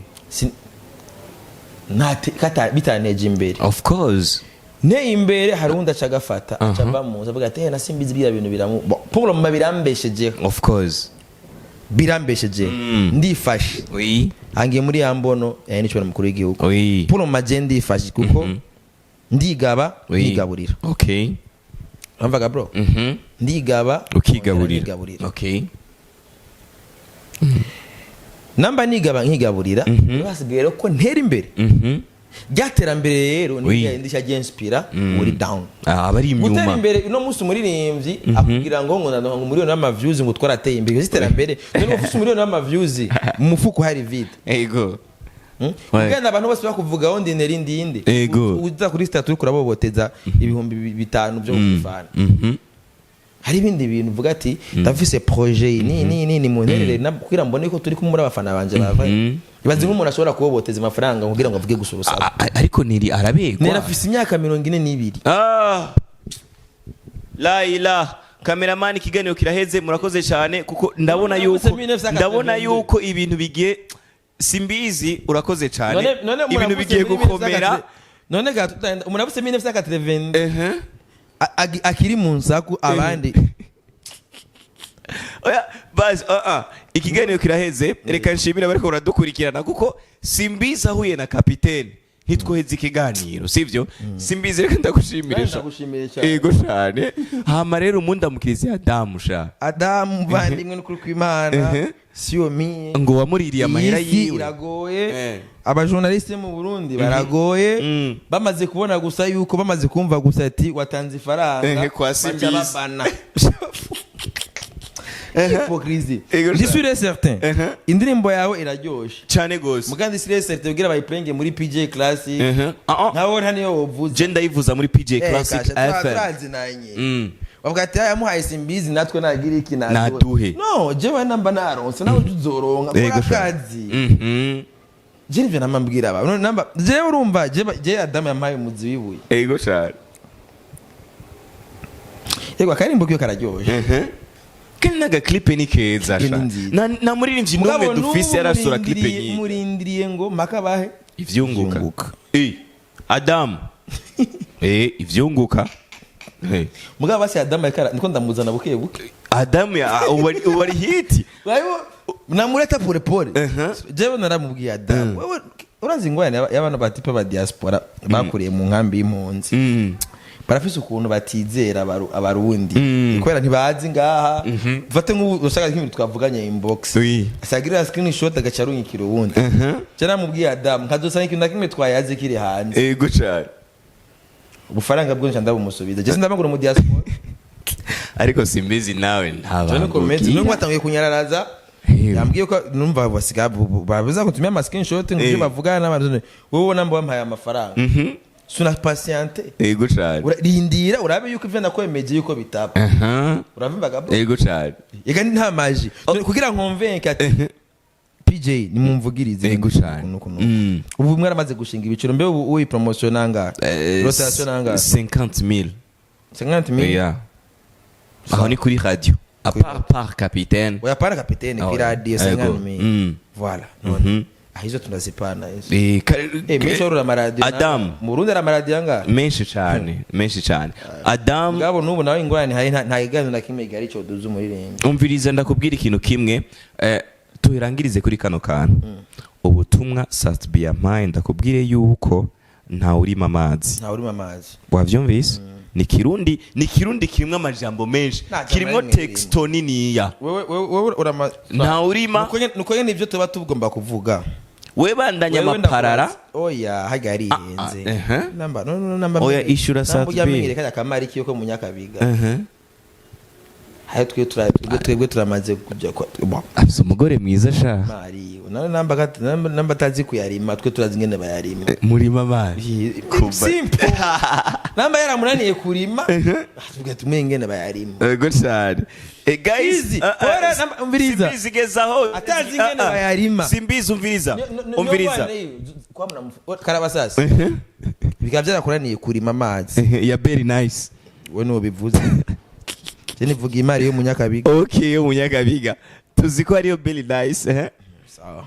kata bitaneje imbere of course ne imbere hari undi acagafata acaba mu avuga ati na Simbizi bya bintu biramu pour le birambesheje of course birambesheje ndifashe oui hangiye muri yambono ni cyo mukuru w'igihugu oui pour le magende ifashe kuko ndigaba nigaburira okay amvaga bro ndigaba ukigaburira okay namba nigaba nkigaburira basigaye ko ntera imbere byaterambere rero ndisha inspira uri down abari imyuma gutera imbere no musi umuririmbyi akubwira ngo ngo umuriro n'ama views ngo twarateye imbere ziterambere no ufuse umuriro n'ama views mu mufuko hari vide ego kandi abantu bose bakuvuga ngo ndineri ndinde uza kuri statut uri kuraboboteza ibihumbi 5 byo kufana hari ibindi bintu uvuga ati ndafise projet ni munterere kugira mbone ko turi kumura abafana banje bavaye ibaze nk'umuntu ashobora kuboboteza amafaranga kugira ngo avuge gusubusa ariko niri arabegwa nerafise imyaka 42 la ila cameraman ikiganiro kiraheze murakoze cyane kuko ndabona yuko ibintu bigiye Simbizi urakoze cyane ibintu bigiye gukomera none gato umuntu afise 1980 akiri mu nsaku abandi oya baz ikiganiro kiraheze reka nshimira bariko baradukurikirana kuko Simbizi ahuye na kapitene hitwoheze ikiganiro sivyo Simbizi reka ndagushimirisha ego cyane hama rero umunda mukirizi Adamu vandimwe n'ukuri kw'Imana siyo mi ngo wamuririye amahera yiwe iragoye abajournaliste mu Burundi baragoye bamaze kubona gusa yuko bamaze kumva gusa ati watanze ifaranga kwa Simbizi hypocrisie je suis certain indirimbo yawe iraryoshe cyane gose mugandi sire certain ugira bayiprenge muri PJ Classic ntawo ntaniyo wovuze je ndayivuza muri PJ Classic FM bavuga ati yamuhaye Simbizi natwe nagira iki naduhe no jewe namba naronse nawe uzoronka kurakazi je nivyo namambwira aba namba je urumva je Adam yamaye umuzi wibuye ego cyane ego akarimbo kiyo kararyoshe kandi naga clip ni keza na muririmbyi numwe dufise yarasura clip nyinshi murindiriye ngo makabahe ivyunguka Adam ivyunguka mugabo basi Adam yakara niko ndamuzana buke Adam ya ubari hiti namureta pole pole jewe naramubwiye Adam wewe urazi ngwane y'abana batipe ba diaspora bakuriye mu nkambi y'impunzi barafise ukuntu batizera abarundi kubera ntibazi ngaha mfate nk'ushaka nk'ibintu twavuganye inbox asagira screenshot agacarunyikira uwundi cyane mubwiye Adam nkazosana ikintu nakimwe twayaze kiri hanze ego cyane ubufaranga bwinshi ndabumusubiza je sindabagura mu diaspora ariko Simbizi nawe ntaba no kwatangiye kunyararaza yambwiye ko numva basiga babuza kutumya ama screenshot ngo bavugana n'abantu wowe namba wampaye amafaranga suna patiente ego cyane urindira urabe yuko ivyo nakwemeje yuko bitaba uravimbaga bro ego cyane yega nta maji kugira nkonvenke ati PJ ni mumvugirize ego cyane ubu mwaramaze gushinga ibiciro mbe uyi promotion nanga rotation nanga 50000 50000 aho ni kuri radio par capitaine oya par capitaine kuri radio 50000 voilà ahizo tunazipana hizo mishoro radio Adam mu Burundi ara radio anga menshi cyane Adam ngabo nubu nawe ingwani nta igano na kimwe gari cyo duzu muri rembe umviriza ndakubwira ikintu kimwe tuhirangirize kuri kano kantu ubutumwa Satbi yampaye ndakubwire yuko nta urima amazi wavyumvise ni kirundi kirimo amajambo menshi kirimo texto niniya wewe urama nta urima nuko nyene ivyo tuba tugomba kuvuga we bandanya amaparara oya hagari yenze namba oya ishura Satbi yamenyere kaya kamari kiyo ko munyakabiga hayo twebwe turamaze kujya kwa afise umugore mwiza sha mari namba atazi kuyarima twe turazi ingene bayarima murima bari simple namba yaramunaniye kurima tuvuga tumwe ingene bayarima good side guys Simbizi gezaho atazi ingene bayarima Simbizi umviriza karabasasi bikaba byarakuraniye kurima amazi ya very nice we no bivuze je nivuga imari yo munyakabiga okay yo munyakabiga tuzi ko ari yo very nice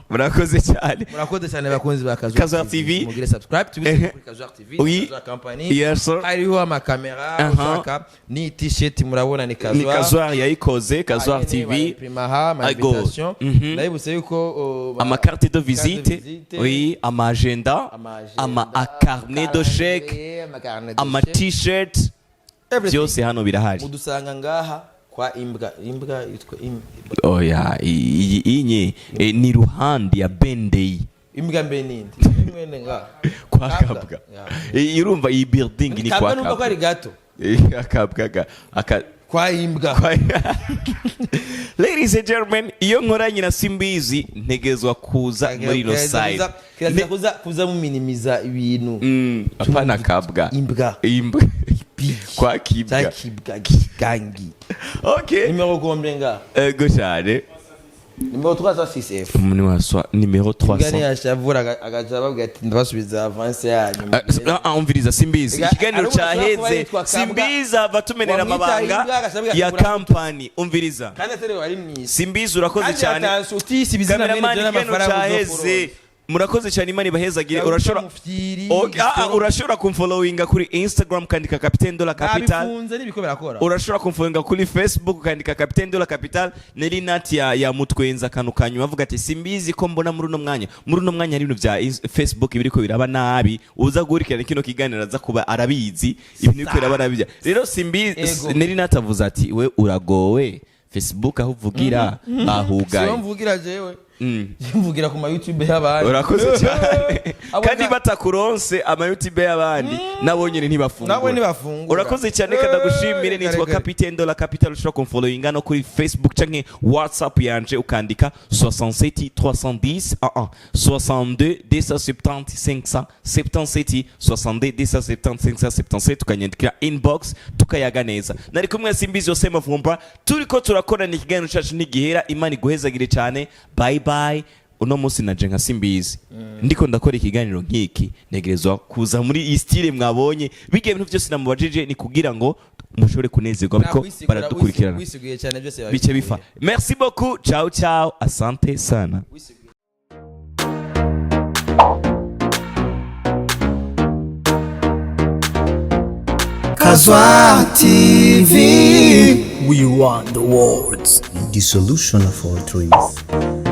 Murakoze cyane bakunzi ba Casoar TV mugire subscribe tubise kuri Casoar TV Casoar Company yes sir hariho amakamera ushaka ni t-shirt murabona ni Casoar yayikoze Casoar TV Imprimerie invitation ndabuse yuko ama carte de visite oui ama agenda ama carnet de chèque ama t-shirt byose hano birahari mudusanga ngaha kwa imbwa yitwa oya inye ni ruhandi ya bendei imbwa mbe nindi mwene nga kwa Kabwa irumva iyi building ni kwa Kabwa ko ari gato Kabwa kwa imbwa ladies and gentlemen iyo nkoranye na Simbizi ntegezwa kuza muri no side kuza mu minimiza ibintu apana Kabwa imbwa kwa Kibwa gangi okay numéro combien nga goshare numéro 306F numéro 300 gani yashavura agajaba bwati ndabasubiza avance yanyu umviriza Simbizi ikiganiro cyaheze Simbizi batumenera amabanga ya company umviriza kandi atari wari mwisi Simbizi urakoze cyane murakoze cyane imani bahezagire urashobora kumfollowinga kuri Instagram kandika Capitaine de la Capital urashobora kumfollowinga kuri Facebook kandika Capitaine de la Capital Nelly N ya mutwenza kanu kanyu bavuga ati Simbizi ko mbona muri uno mwanya ari ibintu bya Facebook biriko biraba nabi uza guhurikirana kino kiganiro aza kuba arabizi ibintu biriko biraba nabi rero Simbizi Nelly N avuze ati we uragowe Facebook aho uvugira ahugaye mvugira jewe mvugira ku ma YouTube y'abandi urakoze cyane kandi batakuronse ama YouTube y'abandi nabo nyine ntibafungura urakoze cyane kadagushimire nitwa Capitaine de la Capital ushobora kumfollowinga no kuri Facebook canke WhatsApp yanje ukandika 67 310 62 270 577 62 270 577 tukanyandikira inbox tukayaga neza nari kumwe Simbizi yose mavumba turiko turakorana ikiganiro cyacu nigihera imana iguhezagire cyane bye bye uno munsi naje nka Simbizi ndiko ndakora ikiganiro nk'iki negerezwa kuza muri iyi style mwabonye bige ibintu byose namubajije ni kugira ngo mushobore kunezerwa biko baradukurikirana bice bifa merci beaucoup ciao ciao asante sana Casoar TV. We want the words. The solution of all trees.